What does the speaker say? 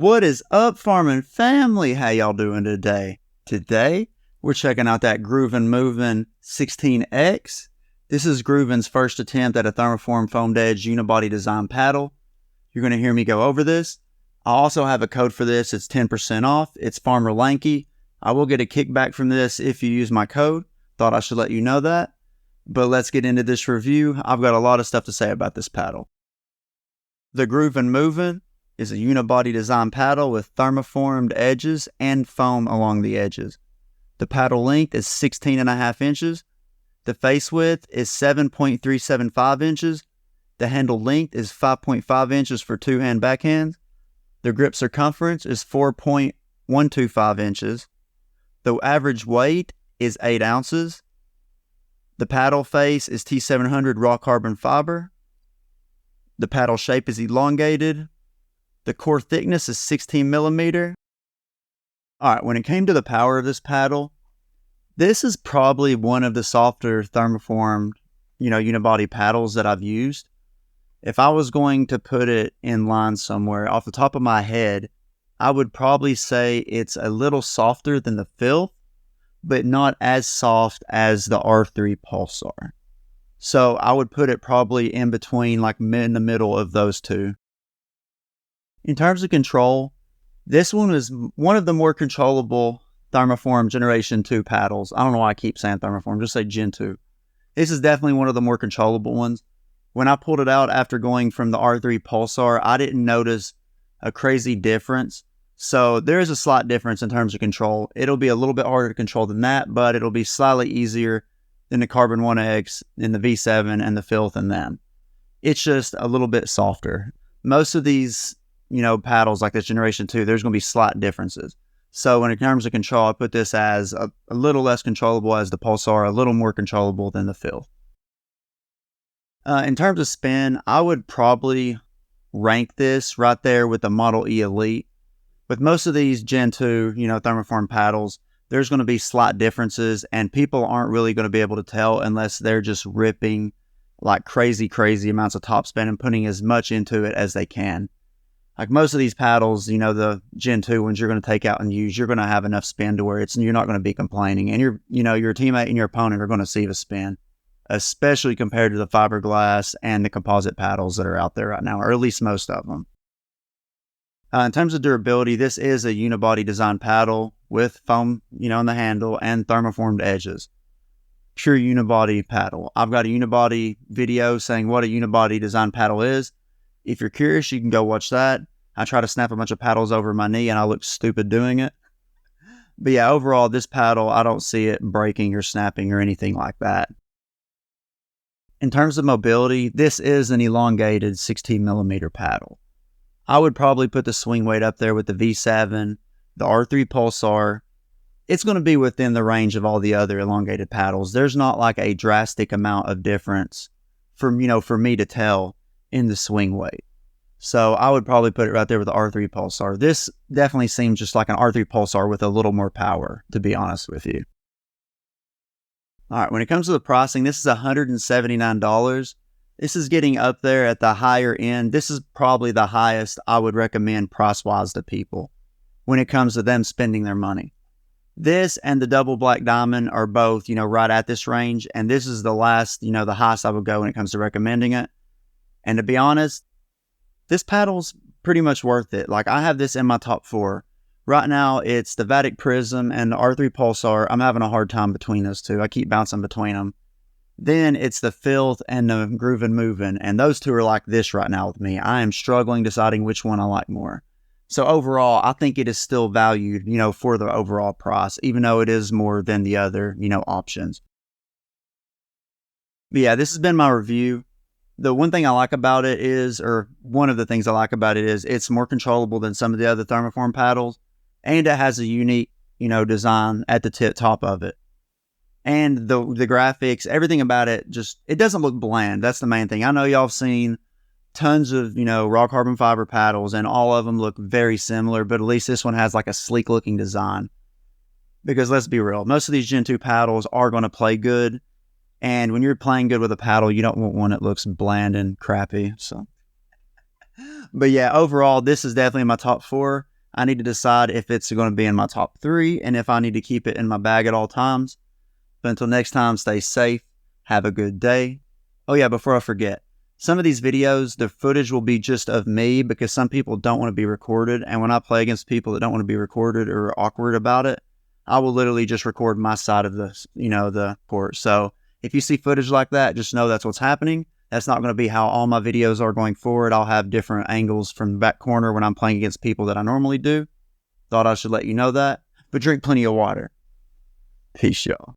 What is up, farming family? How y'all doing today? Today, we're checking out that GRUVN MUVN 16X. This is GRUVN's first attempt at a thermoform foamed edge unibody design paddle. You're going to hear me go over this. I also have a code for this. It's 10% off. It's Farmer Lanky. I will get a kickback from this if you use my code. Thought I should let you know that. But let's get into this review. I've got a lot of stuff to say about this paddle. The GRUVN MUVN is a unibody design paddle with thermoformed edges and foam along the edges. The paddle length is 16.5 inches. The face width is 7.375 inches. The handle length is 5.5 inches for two-hand backhands. The grip circumference is 4.125 inches. The average weight is 8 ounces. The paddle face is T700 raw carbon fiber. The paddle shape is elongated. The core thickness is 16 millimeter. All right, when it came to the power of this paddle, this is probably one of the softer thermoformed, unibody paddles that I've used. If I was going to put it in line somewhere, off the top of my head, I would probably say it's a little softer than the Filth, but not as soft as the R3 Pulsar. So I would put it probably in between, like in the middle of those two. In terms of control, this one is one of the more controllable thermoform Generation 2 paddles. I don't know why I keep saying thermoform, just say Gen 2. This is definitely one of the more controllable ones. When I pulled it out after going from the R3 Pulsar, I didn't notice a crazy difference. So there is a slight difference in terms of control. It'll be a little bit harder to control than that, but it'll be slightly easier than the Carbon 1X and the V7 and the Filth and them. It's just a little bit softer. Most of these paddles like this Generation 2, there's going to be slight differences. So in terms of control, I put this as a little less controllable as the Pulsar, a little more controllable than the Filth. In terms of spin, I would probably rank this right there with the Model E Elite. With most of these Gen 2, thermoform paddles, there's going to be slight differences, and people aren't really going to be able to tell unless they're just ripping like crazy amounts of topspin and putting as much into it as they can. Like most of these paddles, the Gen 2 ones you're going to take out and use, you're going to have enough spin to where you're not going to be complaining. And your teammate and your opponent are going to see the spin, especially compared to the fiberglass and the composite paddles that are out there right now, or at least most of them. In terms of durability, this is a unibody design paddle with foam, in the handle and thermoformed edges. Pure unibody paddle. I've got a unibody video saying what a unibody design paddle is. If you're curious, you can go watch that. I try to snap a bunch of paddles over my knee and I look stupid doing it. But yeah, overall, this paddle, I don't see it breaking or snapping or anything like that. In terms of mobility, this is an elongated 16 millimeter paddle. I would probably put the swing weight up there with the V7, the R3 Pulsar. It's going to be within the range of all the other elongated paddles. There's not like a drastic amount of difference for me to tell in the swing weight. So I would probably put it right there with the R3 Pulsar. This definitely seems just like an R3 Pulsar with a little more power, to be honest with you. All right, when it comes to the pricing, this is $179. This is getting up there at the higher end. This is probably the highest I would recommend price-wise to people when it comes to them spending their money. This and the double black diamond are both, right at this range. And this is the last, the highest I would go when it comes to recommending it. And to be honest, this paddle's pretty much worth it. Like, I have this in my top 4. Right now, it's the Vatic Prism and the R3 Pulsar. I'm having a hard time between those two. I keep bouncing between them. Then it's the Filth and the GRUVN MUVN. And those two are like this right now with me. I am struggling deciding which one I like more. So overall, I think it is still valued, for the overall price, even though it is more than the other, options. But yeah, this has been my review. The one thing I like about it is, or one of the things I like about it is, it's more controllable than some of the other thermoform paddles, and it has a unique, design at the top of it. And the graphics, everything about it, it doesn't look bland. That's the main thing. I know y'all have seen tons of, raw carbon fiber paddles, and all of them look very similar, but at least this one has like a sleek looking design. Because let's be real, most of these Gen 2 paddles are going to play good. And when you're playing good with a paddle, you don't want one that looks bland and crappy. So, but yeah, overall, this is definitely my top 4. I need to decide if it's going to be in my top 3 and if I need to keep it in my bag at all times. But until next time, stay safe. Have a good day. Oh yeah, before I forget, some of these videos, the footage will be just of me because some people don't want to be recorded. And when I play against people that don't want to be recorded or are awkward about it, I will literally just record my side of the court. So if you see footage like that, just know that's what's happening. That's not going to be how all my videos are going forward. I'll have different angles from the back corner when I'm playing against people that I normally do. Thought I should let you know that. But drink plenty of water. Peace, y'all.